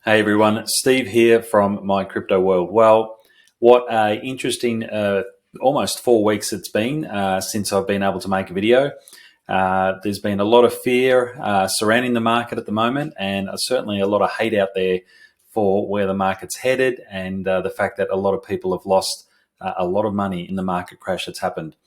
Hey everyone, Steve here from My Crypto World. Well, what a interesting almost 4 weeks it's been since I've been able to make a video. There's been a lot of fear surrounding the market at the moment, and certainly a lot of hate out there for where the market's headed, and the fact that a lot of people have lost a lot of money in the market crash that's happened.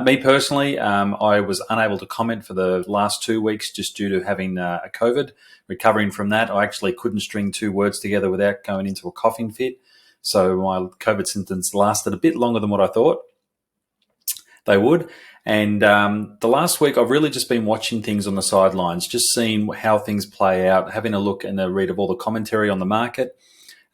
Me personally, I was unable to comment for the last 2 weeks just due to having a COVID. Recovering from that, I actually couldn't string two words together without going into a coughing fit. So my COVID symptoms lasted a bit longer than what I thought they would. And the last week, I've really just been watching things on the sidelines, just seeing how things play out, having a look and a read of all the commentary on the market.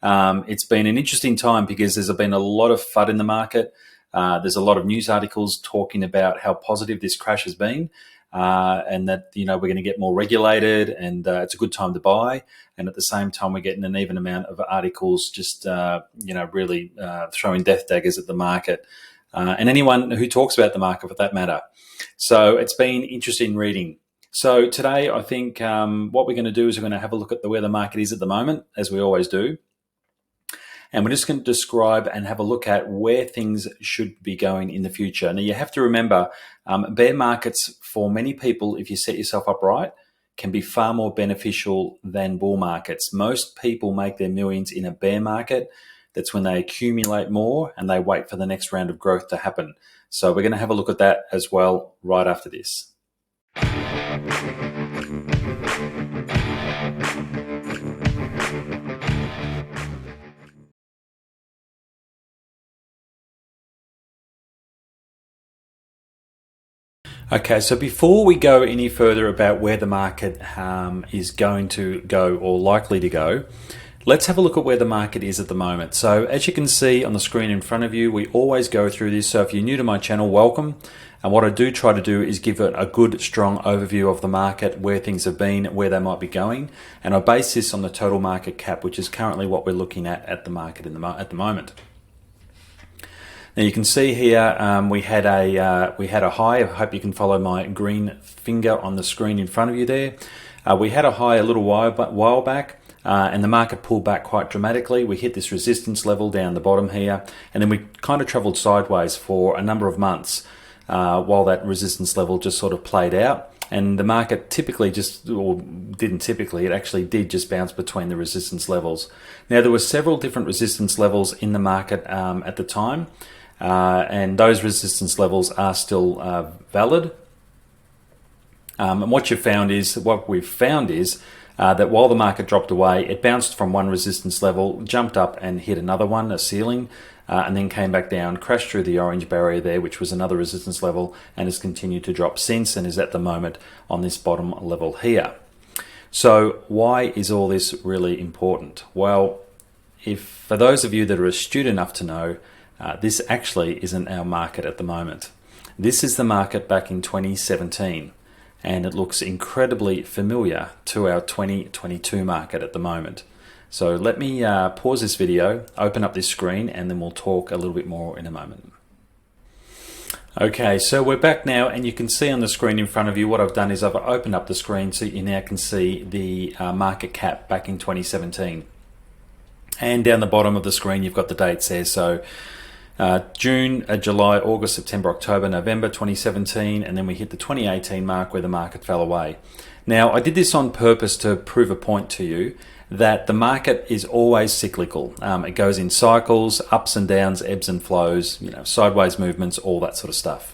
It's been an interesting time because there's been a lot of FUD in the market. There's a lot of news articles talking about how positive this crash has been, and that we're going to get more regulated, and it's a good time to buy. And at the same time, we're getting an even amount of articles just really throwing death daggers at the market and anyone who talks about the market for that matter. So it's been interesting reading. So today, I think what we're going to do is we're going to have a look at where the market is at the moment, as we always do. And we're just going to describe and have a look at where things should be going in the future. Now, you have to remember, bear markets for many people, if you set yourself up right, can be far more beneficial than bull markets. Most people make their millions in a bear market. That's when they accumulate more and they wait for the next round of growth to happen. So we're going to have a look at that as well right after this. Okay, so before we go any further about where the market is going to go or likely to go, let's have a look at where the market is at the moment. So as you can see on the screen in front of you, we always go through this. So if you're new to my channel, welcome. And what I do try to do is give it a good, strong overview of the market, where things have been, where they might be going. And I base this on the total market cap, which is currently what we're looking at the market at the moment. Now you can see here we had a high. I hope you can follow my green finger on the screen in front of you there. We had a high a little while back, and the market pulled back quite dramatically. We hit this resistance level down the bottom here, and then we kind of traveled sideways for a number of months while that resistance level just sort of played out. And the market typically it actually did just bounce between the resistance levels. Now there were several different resistance levels in the market at the time. And those resistance levels are still valid. And what we've found is that while the market dropped away, it bounced from one resistance level, jumped up and hit another one, a ceiling, and then came back down, crashed through the orange barrier there, which was another resistance level, and has continued to drop since, and is at the moment on this bottom level here. So why is all this really important? Well, for those of you that are astute enough to know, this actually isn't our market at the moment. This is the market back in 2017, and it looks incredibly familiar to our 2022 market at the moment. So let me pause this video, open up this screen, and then we'll talk a little bit more in a moment. Okay, so we're back now, and you can see on the screen in front of you what I've done is I've opened up the screen so you now can see the market cap back in 2017. And down the bottom of the screen, you've got the dates there. So June, July, August, September, October, November 2017, and then we hit the 2018 mark where the market fell away. Now, I did this on purpose to prove a point to you that the market is always cyclical. It goes in cycles, ups and downs, ebbs and flows, sideways movements, all that sort of stuff.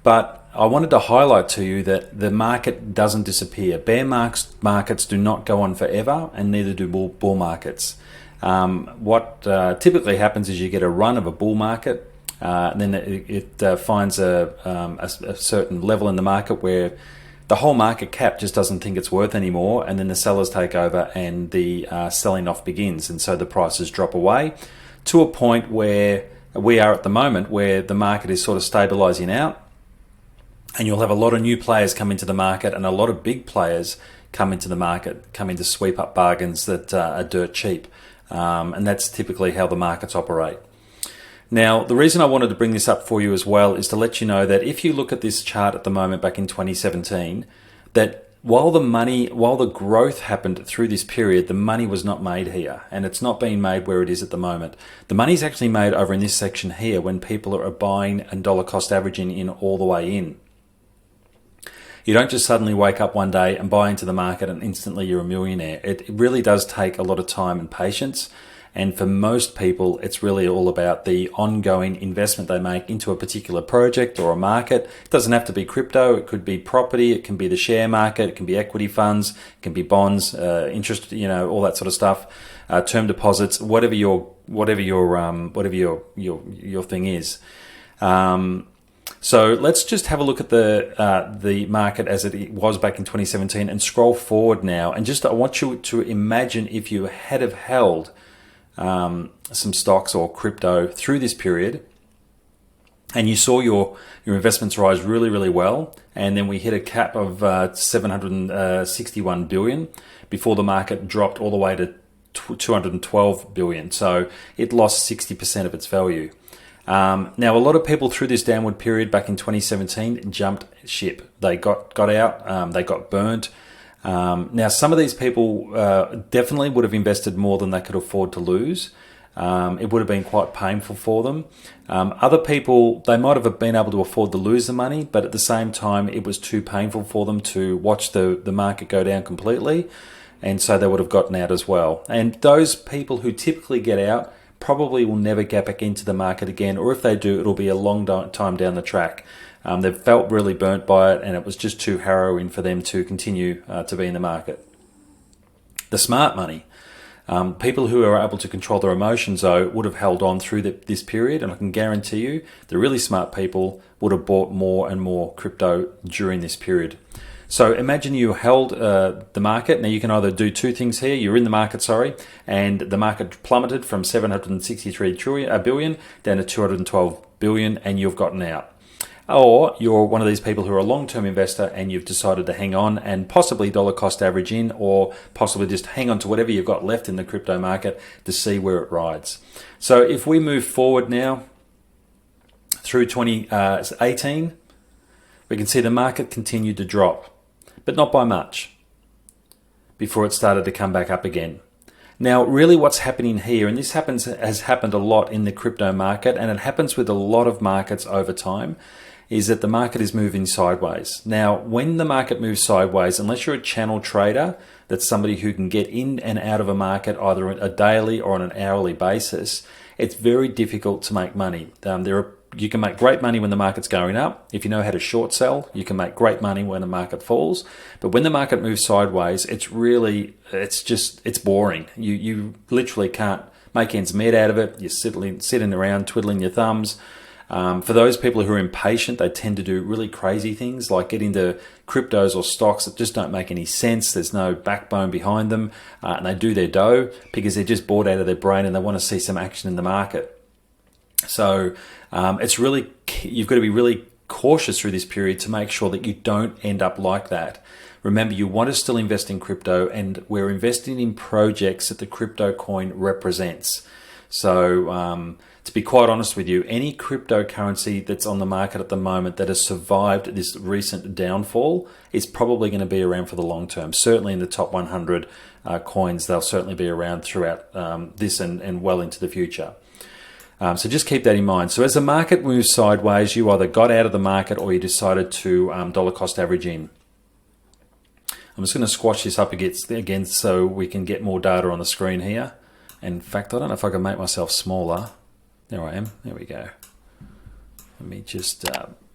But I wanted to highlight to you that the market doesn't disappear. Bear markets do not go on forever, and neither do bull markets. What typically happens is you get a run of a bull market, and then it finds a certain level in the market where the whole market cap just doesn't think it's worth anymore, and then the sellers take over and the selling off begins, and so the prices drop away to a point where we are at the moment, where the market is sort of stabilizing out, and you'll have a lot of new players come into the market and a lot of big players come into the market, come in to sweep up bargains that are dirt cheap. And that's typically how the markets operate. Now, the reason I wanted to bring this up for you as well is to let you know that if you look at this chart at the moment back in 2017, that while the growth happened through this period, the money was not made here, and it's not being made where it is at the moment. The money's actually made over in this section here when people are buying and dollar cost averaging in all the way in. You don't just suddenly wake up one day and buy into the market and instantly you're a millionaire. It really does take a lot of time and patience. And for most people, it's really all about the ongoing investment they make into a particular project or a market. It doesn't have to be crypto. It could be property. It can be the share market. It can be equity funds. It can be bonds, interest, all that sort of stuff, term deposits, whatever your thing is. So let's just have a look at the market as it was back in 2017 and scroll forward now. And I want you to imagine if you had have held some stocks or crypto through this period, and you saw your investments rise really, really well, and then we hit a cap of 761 billion before the market dropped all the way to 212 billion. So it lost 60% of its value. Now, a lot of people through this downward period back in 2017 jumped ship. They got out, they got burnt. Now, some of these people definitely would have invested more than they could afford to lose. It would have been quite painful for them. Other people, they might have been able to afford to lose the money, but at the same time, it was too painful for them to watch the market go down completely. And so they would have gotten out as well. And those people who typically get out probably will never get back into the market again, or if they do, it'll be a long time down the track. They've felt really burnt by it, and it was just too harrowing for them to continue to be in the market. The smart money, people who are able to control their emotions, though, would have held on through this period, and I can guarantee you the really smart people would have bought more and more crypto during this period. So imagine you held the market. Now you can either do two things here. You're in the market, and the market plummeted from 763 billion down to 212 billion, and you've gotten out. Or you're one of these people who are a long-term investor and you've decided to hang on and possibly dollar cost average in, or possibly just hang on to whatever you've got left in the crypto market to see where it rides. So if we move forward now through 2018, we can see the market continued to drop, but not by much, before it started to come back up again. Now, really what's happening here, and this has happened a lot in the crypto market, and it happens with a lot of markets over time, is that the market is moving sideways. Now, when the market moves sideways, unless you're a channel trader, that's somebody who can get in and out of a market either a daily or on an hourly basis, it's very difficult to make money. You can make great money when the market's going up. If you know how to short sell, you can make great money when the market falls. But when the market moves sideways, it's boring. You literally can't make ends meet out of it. You're sitting around twiddling your thumbs. For those people who are impatient, they tend to do really crazy things like get into cryptos or stocks that just don't make any sense. There's no backbone behind them, and they do their dough because they're just bored out of their brain and they want to see some action in the market. So you've got to be really cautious through this period to make sure that you don't end up like that. Remember, you want to still invest in crypto, and we're investing in projects that the crypto coin represents. So to be quite honest with you, any cryptocurrency that's on the market at the moment that has survived this recent downfall is probably going to be around for the long term. Certainly in the top 100 coins, they'll certainly be around throughout this and well into the future. So just keep that in mind. So as the market moves sideways, you either got out of the market or you decided to dollar cost average in. I'm just going to squash this up again so we can get more data on the screen here. In fact, I don't know if I can make myself smaller. There I am. There we go. Let me just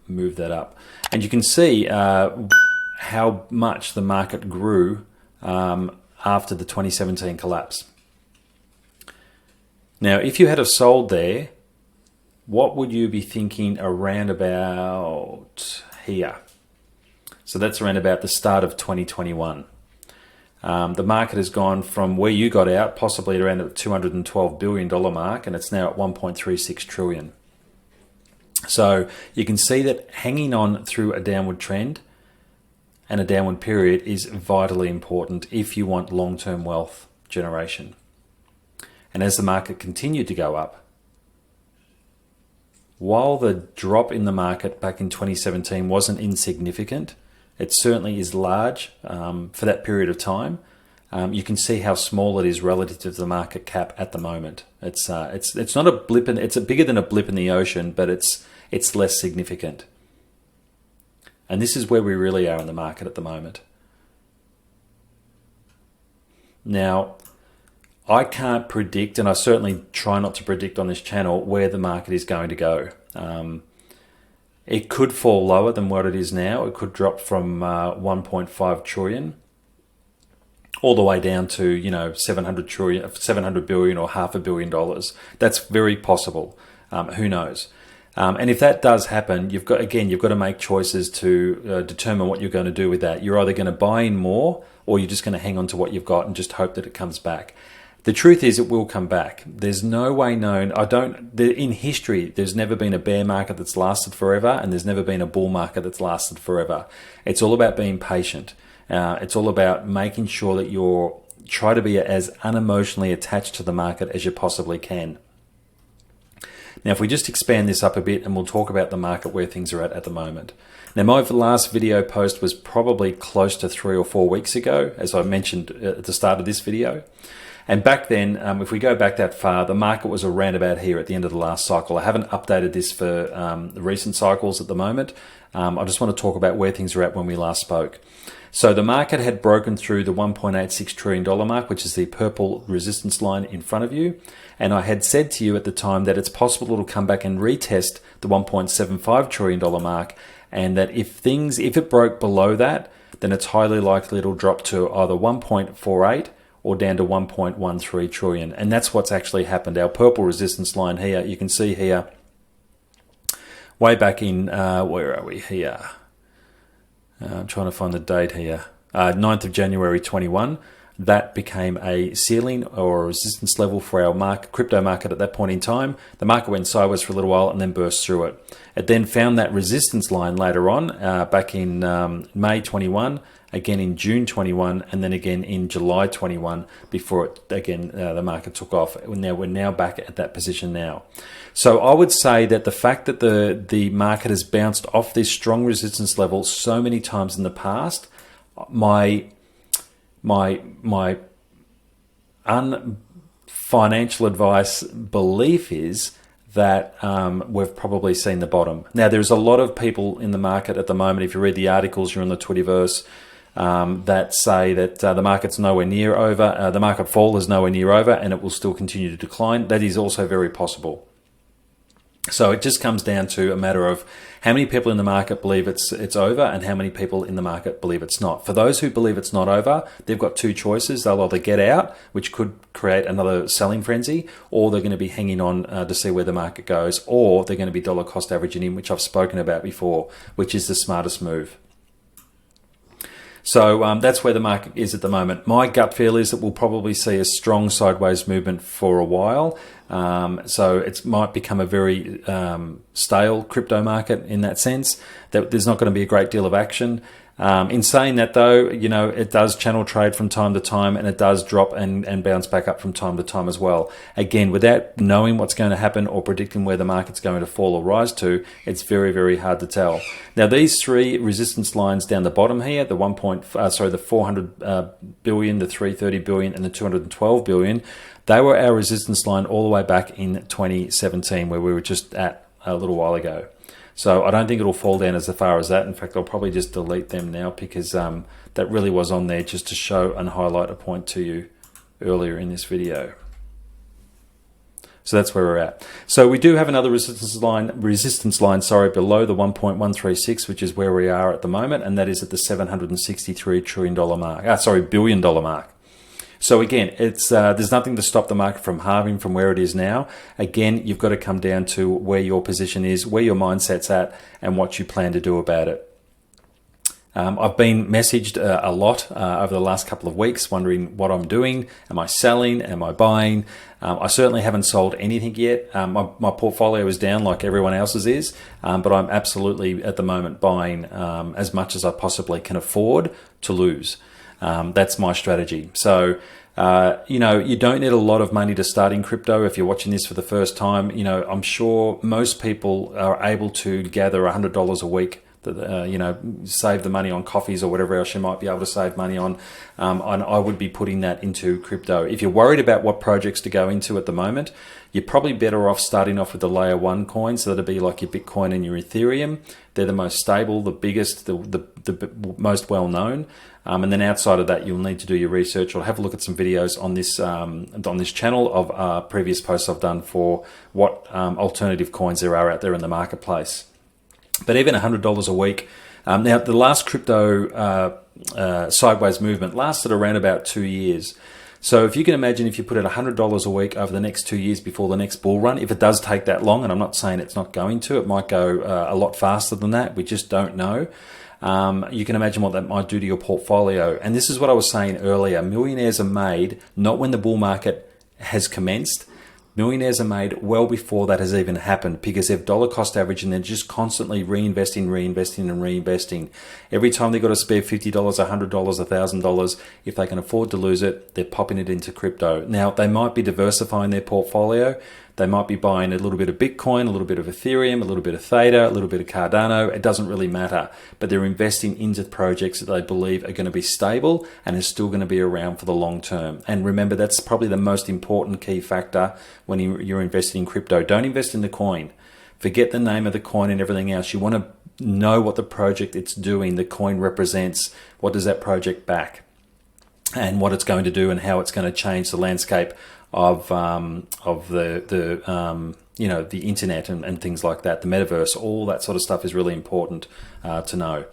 move that up. And you can see how much the market grew after the 2017 collapse. Now, if you had have sold there, what would you be thinking around about here? So that's around about the start of 2021. The market has gone from where you got out, possibly around the $212 billion mark, and it's now at 1.36 trillion. So you can see that hanging on through a downward trend and a downward period is vitally important if you want long-term wealth generation. And as the market continued to go up, while the drop in the market back in 2017 wasn't insignificant, It certainly is large for that period of time. You can see how small it is relative to the market cap at the moment. It's not a blip, it's bigger than a blip in the ocean, but it's less significant. And this is where we really are in the market at the moment. Now, I can't predict, and I certainly try not to predict on this channel, where the market is going to go. It could fall lower than what it is now. It could drop from 1.5 trillion all the way down to 700 billion or $500 billion. That's very possible. Who knows? And if that does happen, you've got to make choices to determine what you're going to do with that. You're either going to buy in more, or you're just going to hang on to what you've got and just hope that it comes back. The truth is, it will come back. There's no way known. In history, there's never been a bear market that's lasted forever, and there's never been a bull market that's lasted forever. It's all about being patient. It's all about making sure that you're try to be as unemotionally attached to the market as you possibly can. Now, if we just expand this up a bit, and we'll talk about the market where things are at the moment. Now, my last video post was probably close to 3 or 4 weeks ago, as I mentioned at the start of this video. And back then, if we go back that far, the market was around about here at the end of the last cycle. I haven't updated this for the recent cycles at the moment. I just want to talk about where things are at when we last spoke. So the market had broken through the $1.86 trillion mark, which is the purple resistance line in front of you. And I had said to you at the time that it's possible it'll come back and retest the $1.75 trillion mark. And that if it broke below that, then it's highly likely it'll drop to either 1.48 or down to 1.13 trillion. And that's what's actually happened. Our purple resistance line here, you can see here, way back in, where are we here? I'm trying to find the date here. 9th of January 21. That became a ceiling or a resistance level for our crypto market at that point in time. The market went sideways for a little while and then burst through it. It then found that resistance line later on, back in May 21, again in June 21, and then again in July 21 before it again the market took off. We're now back at that position now. So I would say that the fact that the market has bounced off this strong resistance level so many times in the past, my unfinancial advice belief is that we've probably seen the bottom. Now, there's a lot of people in the market at the moment, if you read the articles, you're in the Twitterverse, that say that the market's nowhere near over, the market fall is nowhere near over, and it will still continue to decline. That is also very possible. So it just comes down to a matter of how many people in the market believe it's over and how many people in the market believe it's not. For those who believe it's not over, they've got two choices. They'll either get out, which could create another selling frenzy, or they're going to be hanging on to see where the market goes, or they're going to be dollar cost averaging in, which I've spoken about before, which is the smartest move. So that's where the market is at the moment. My gut feel is that we'll probably see a strong sideways movement for a while. So it might become a very stale crypto market in that sense, that there's not going to be a great deal of action. In saying that though, it does channel trade from time to time, and it does drop and bounce back up from time to time as well. Again, without knowing what's going to happen or predicting where the market's going to fall or rise to, it's very, very hard to tell. Now, these three resistance lines down the bottom here, the 400 billion, the 330 billion, and the 212 billion, they were our resistance line all the way back in 2017, where we were just at a little while ago. So I don't think it'll fall down as far as that. In fact, I'll probably just delete them now, because that really was on there just to show and highlight a point to you earlier in this video. So that's where we're at. So we do have another resistance line, below the 1.136, which is where we are at the moment, and that is at the $763 billion mark. So again, there's nothing to stop the market from halving from where it is now. Again, you've got to come down to where your position is, where your mindset's at, and what you plan to do about it. I've been messaged a lot over the last couple of weeks, wondering what I'm doing. Am I selling? Am I buying? I certainly haven't sold anything yet. My portfolio is down like everyone else's is, but I'm absolutely at the moment buying as much as I possibly can afford to lose. That's my strategy. So, you don't need a lot of money to start in crypto. If you're watching this for the first time, I'm sure most people are able to gather $100 a week you know, save the money on coffees or whatever else you might be able to save money on. And I would be putting that into crypto. If you're worried about what projects to go into at the moment, you're probably better off starting off with the layer 1 coins. So that'd be like your Bitcoin and your Ethereum. They're the most stable, the biggest, the most well known. And then outside of that, you'll need to do your research or have a look at some videos on this channel of previous posts I've done for what alternative coins there are out there in the marketplace. But even $100 a week. Now, the last crypto sideways movement lasted around about 2 years. So if you can imagine, if you put it $100 a week over the next 2 years before the next bull run, if it does take that long, and I'm not saying it's not going to, it might go a lot faster than that. We just don't know. You can imagine what that might do to your portfolio. And this is what I was saying earlier. Millionaires are made not when the bull market has commenced. Millionaires are made well before that has even happened, because they've dollar cost average and they're just constantly reinvesting. Every time they've got to spare $50, $100, $1,000, if they can afford to lose it, they're popping it into crypto. Now, they might be diversifying their portfolio. They might be buying a little bit of Bitcoin, a little bit of Ethereum, a little bit of Theta, a little bit of Cardano. It doesn't really matter. But they're investing into projects that they believe are going to be stable and are still going to be around for the long term. And remember, that's probably the most important key factor when you're investing in crypto. Don't invest in the coin. Forget the name of the coin and everything else. You want to know what the project it's doing, the coin represents. What does that project back? And what it's going to do and how it's going to change the landscape of the you know, the internet and things like that, the metaverse. All that sort of stuff is really important to know.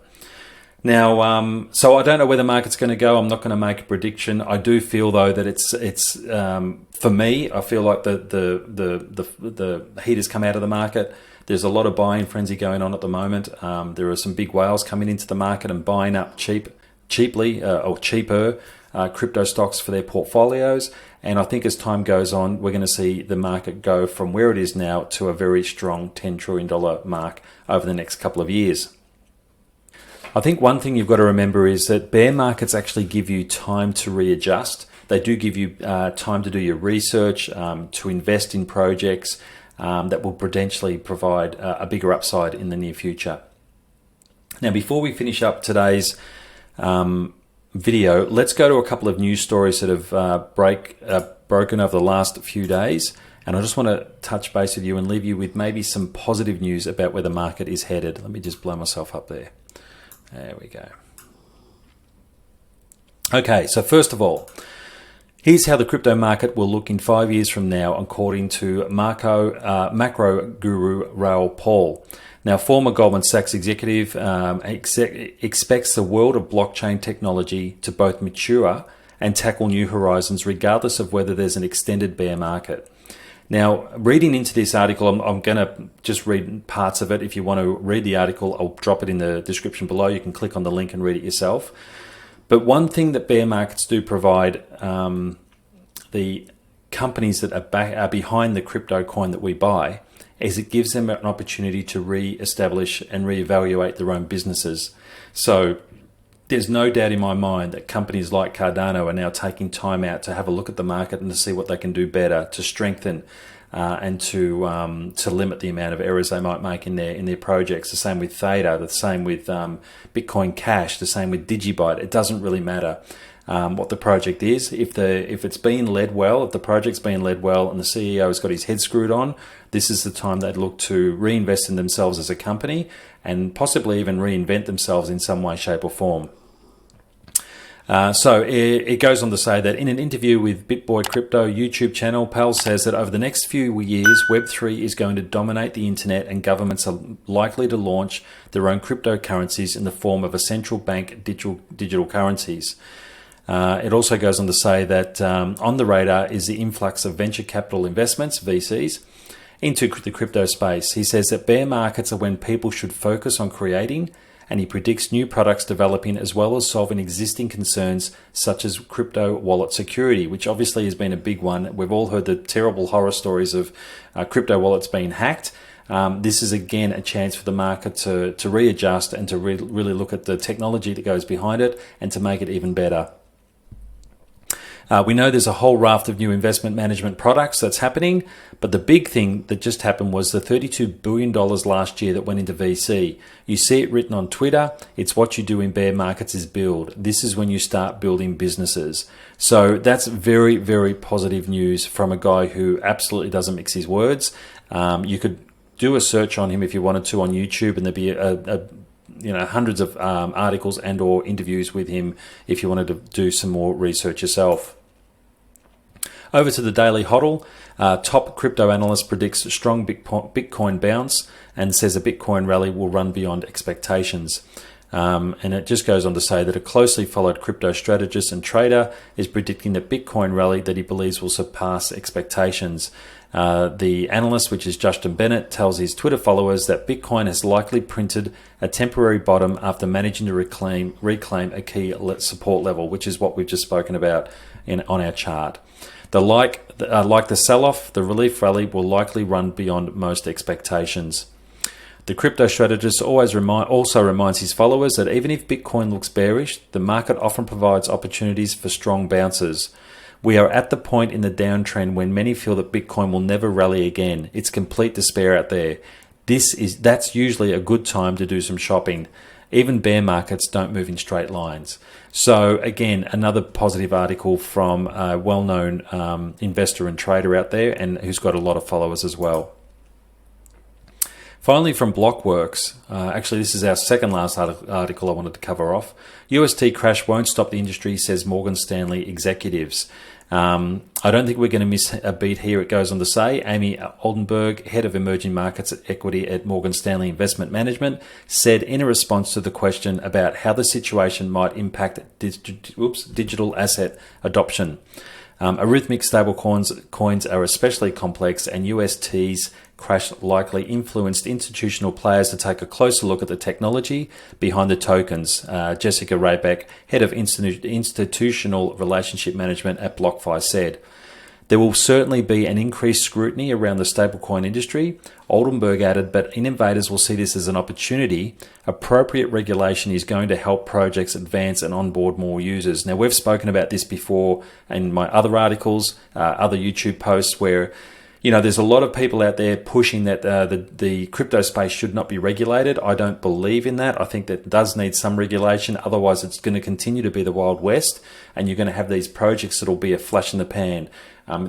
Now, so I don't know where the market's going to go. I'm not going to make a prediction. I do feel though that it's for me, I feel like the heat has come out of the market. There's a lot of buying frenzy going on at the moment. There are some big whales coming into the market and buying up cheaply or cheaper crypto stocks for their portfolios. And I think as time goes on, we're going to see the market go from where it is now to a very strong $10 trillion mark over the next couple of years. I think one thing you've got to remember is that bear markets actually give you time to readjust. They do give you time to do your research, to invest in projects that will potentially provide a bigger upside in the near future. Now, before we finish up today's video, let's go to a couple of news stories that have broken over the last few days, and I just want to touch base with you and leave you with maybe some positive news about where the market is headed. Let me just blow myself up there. There we go. Okay, so first of all, here's how the crypto market will look in 5 years from now, according to macro guru Raoul Pal. Now, former Goldman Sachs executive expects the world of blockchain technology to both mature and tackle new horizons, regardless of whether there's an extended bear market. Now, reading into this article, I'm going to just read parts of it. If you want to read the article, I'll drop it in the description below. You can click on the link and read it yourself. But one thing that bear markets do provide the companies that are behind the crypto coin that we buy is it gives them an opportunity to re-establish and reevaluate their own businesses. So there's no doubt in my mind that companies like Cardano are now taking time out to have a look at the market and to see what they can do better, to strengthen and to limit the amount of errors they might make in their projects. The same with Theta, the same with Bitcoin Cash, the same with Digibyte. It doesn't really matter what the project is. If it's being led well, if the project's being led well and the CEO has got his head screwed on, this is the time they'd look to reinvest in themselves as a company and possibly even reinvent themselves in some way, shape or form. So it goes on to say that in an interview with BitBoy Crypto YouTube channel, Pal says that over the next few years, Web3 is going to dominate the internet and governments are likely to launch their own cryptocurrencies in the form of a central bank digital currencies. It also goes on to say that on the radar is the influx of venture capital investments, VCs, into the crypto space. He says that bear markets are when people should focus on creating, and he predicts new products developing as well as solving existing concerns such as crypto wallet security, which obviously has been a big one. We've all heard the terrible horror stories of crypto wallets being hacked. This is again a chance for the market to readjust and to really look at the technology that goes behind it and to make it even better. We know there's a whole raft of new investment management products that's happening, but the big thing that just happened was the $32 billion last year that went into VC. You see it written on Twitter. It's what you do in bear markets is build. This is when you start building businesses. So that's very, very positive news from a guy who absolutely doesn't mix his words. You could do a search on him if you wanted to on YouTube, and there'd be hundreds of articles and or interviews with him if you wanted to do some more research yourself. Over to the Daily Hodl. Top crypto analyst predicts a strong Bitcoin bounce and says a Bitcoin rally will run beyond expectations. And it just goes on to say that a closely followed crypto strategist and trader is predicting a Bitcoin rally that he believes will surpass expectations. The analyst, which is Justin Bennett, tells his Twitter followers that Bitcoin has likely printed a temporary bottom after managing to reclaim a key support level, which is what we've just spoken about on our chart. Like the sell-off, the relief rally will likely run beyond most expectations. The crypto strategist also reminds his followers that even if Bitcoin looks bearish, the market often provides opportunities for strong bounces. We are at the point in the downtrend when many feel that Bitcoin will never rally again. It's complete despair out there. That's usually a good time to do some shopping. Even bear markets don't move in straight lines. So again, another positive article from a well-known investor and trader out there, and who's got a lot of followers as well. Finally, from Blockworks, actually this is our second last article I wanted to cover off. UST crash won't stop the industry, says Morgan Stanley executives. I don't think we're going to miss a beat here. It goes on to say, Amy Oldenburg, head of emerging markets equity at Morgan Stanley Investment Management, said in a response to the question about how the situation might impact digital asset adoption. Arithmetic stablecoins are especially complex, and UST's crash likely influenced institutional players to take a closer look at the technology behind the tokens. Jessica Raybeck, head of institutional relationship management at BlockFi, said, there will certainly be an increased scrutiny around the stablecoin industry. Oldenburg added, but innovators will see this as an opportunity. Appropriate regulation is going to help projects advance and onboard more users. Now, we've spoken about this before in my other articles, other YouTube posts, where there's a lot of people out there pushing that the crypto space should not be regulated. I don't believe in that. I think that does need some regulation. Otherwise, it's going to continue to be the Wild West, and you're going to have these projects that'll be a flash in the pan.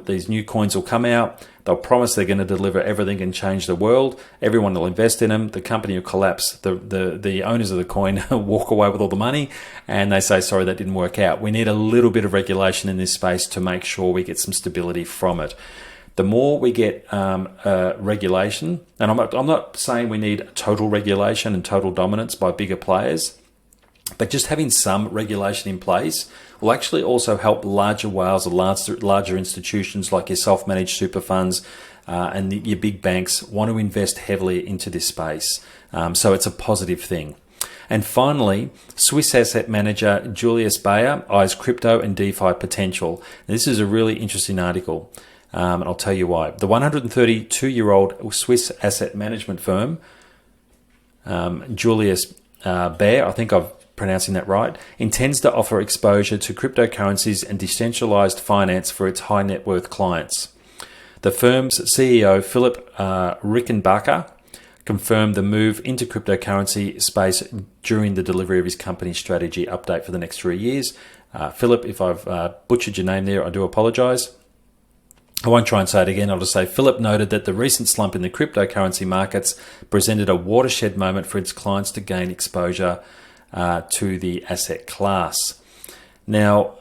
These new coins will come out. They'll promise they're going to deliver everything and change the world. Everyone will invest in them. The company will collapse. The owners of the coin walk away with all the money, and they say, sorry, that didn't work out. We need a little bit of regulation in this space to make sure we get some stability from it. The more we get regulation, and I'm not saying we need total regulation and total dominance by bigger players, but just having some regulation in place will actually also help larger whales or larger institutions like your self-managed super funds and your big banks want to invest heavily into this space. So it's a positive thing. And finally, Swiss asset manager Julius Baer eyes crypto and DeFi potential. Now, this is a really interesting article. And I'll tell you why. The 132-year-old Swiss asset management firm, Julius Baer, I think I'm pronouncing that right, intends to offer exposure to cryptocurrencies and decentralized finance for its high net worth clients. The firm's CEO, Philip Rickenbacker, confirmed the move into cryptocurrency space during the delivery of his company's strategy update for the next 3 years. Philip, if I've butchered your name there, I do apologize. I won't try and say it again. I'll just say Philip noted that the recent slump in the cryptocurrency markets presented a watershed moment for its clients to gain exposure to the asset class. Now,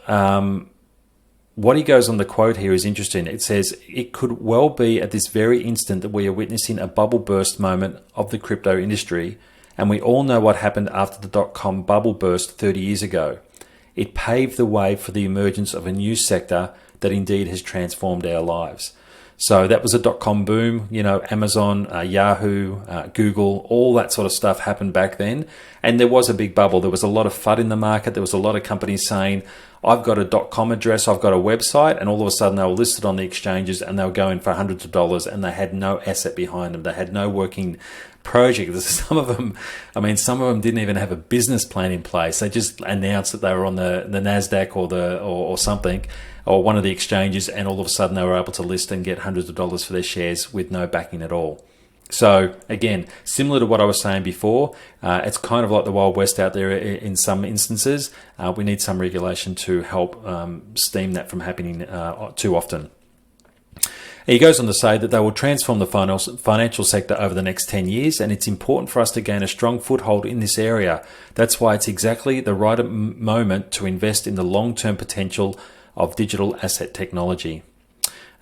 what he goes on the quote here is interesting. It says, it could well be at this very instant that we are witnessing a bubble burst moment of the crypto industry, and we all know what happened after the dot-com bubble burst 30 years ago. It paved the way for the emergence of a new sector that indeed has transformed our lives. So that was a dot-com boom, Amazon, Yahoo, Google, all that sort of stuff happened back then. And there was a big bubble. There was a lot of FUD in the market. There was a lot of companies saying, I've got a .com address, I've got a website, and all of a sudden they were listed on the exchanges and they were going for hundreds of dollars and they had no asset behind them. They had no working project. Some of them, some of them didn't even have a business plan in place. They just announced that they were on the NASDAQ or something, or one of the exchanges, and all of a sudden they were able to list and get hundreds of dollars for their shares with no backing at all. So again, similar to what I was saying before, it's kind of like the Wild West out there in some instances. We need some regulation to help stem that from happening too often. He goes on to say that they will transform the financial sector over the next 10 years, and it's important for us to gain a strong foothold in this area. That's why it's exactly the right moment to invest in the long-term potential of digital asset technology.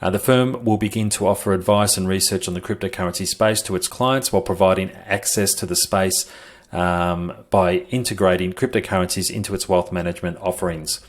The firm will begin to offer advice and research on the cryptocurrency space to its clients while providing access to the space by integrating cryptocurrencies into its wealth management offerings.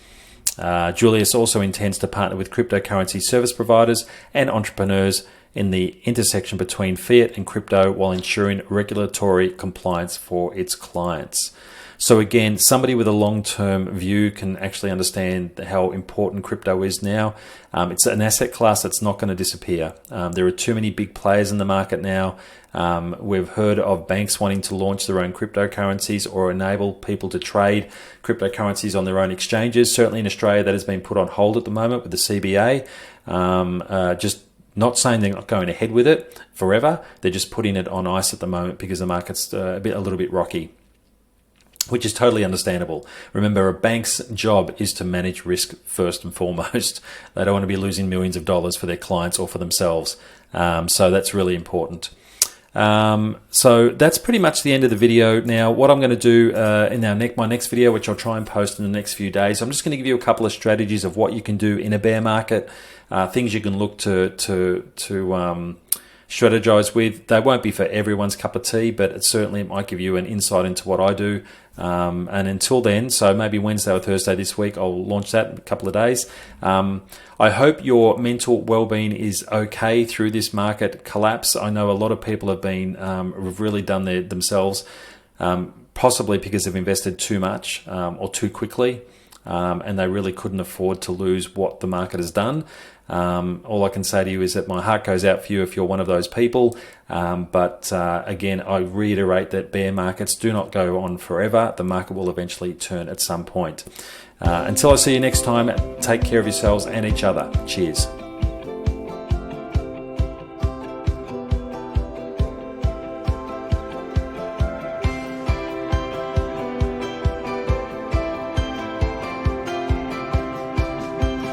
Julius also intends to partner with cryptocurrency service providers and entrepreneurs in the intersection between fiat and crypto while ensuring regulatory compliance for its clients. So again, somebody with a long-term view can actually understand how important crypto is now. It's an asset class that's not going to disappear. There are too many big players in the market now. We've heard of banks wanting to launch their own cryptocurrencies or enable people to trade cryptocurrencies on their own exchanges. Certainly in Australia, that has been put on hold at the moment with the CBA. Just not saying they're not going ahead with it forever. They're just putting it on ice at the moment because the market's a little bit rocky, which is totally understandable. Remember, a bank's job is to manage risk first and foremost. They don't want to be losing millions of dollars for their clients or for themselves. So that's really important. So that's pretty much the end of the video. Now, what I'm going to do in my next video, which I'll try and post in the next few days, I'm just going to give you a couple of strategies of what you can do in a bear market, things you can look to strategize with. They won't be for everyone's cup of tea, but it might give you an insight into what I do. And until then, so maybe Wednesday or Thursday this week, I'll launch that in a couple of days. I hope your mental well-being is okay through this market collapse. I know a lot of people have really done themselves, possibly because they've invested too much or too quickly, and they really couldn't afford to lose what the market has done. All I can say to you is that my heart goes out for you if you're one of those people. But again, I reiterate that bear markets do not go on forever. The market will eventually turn at some point. Until I see you next time, take care of yourselves and each other. Cheers.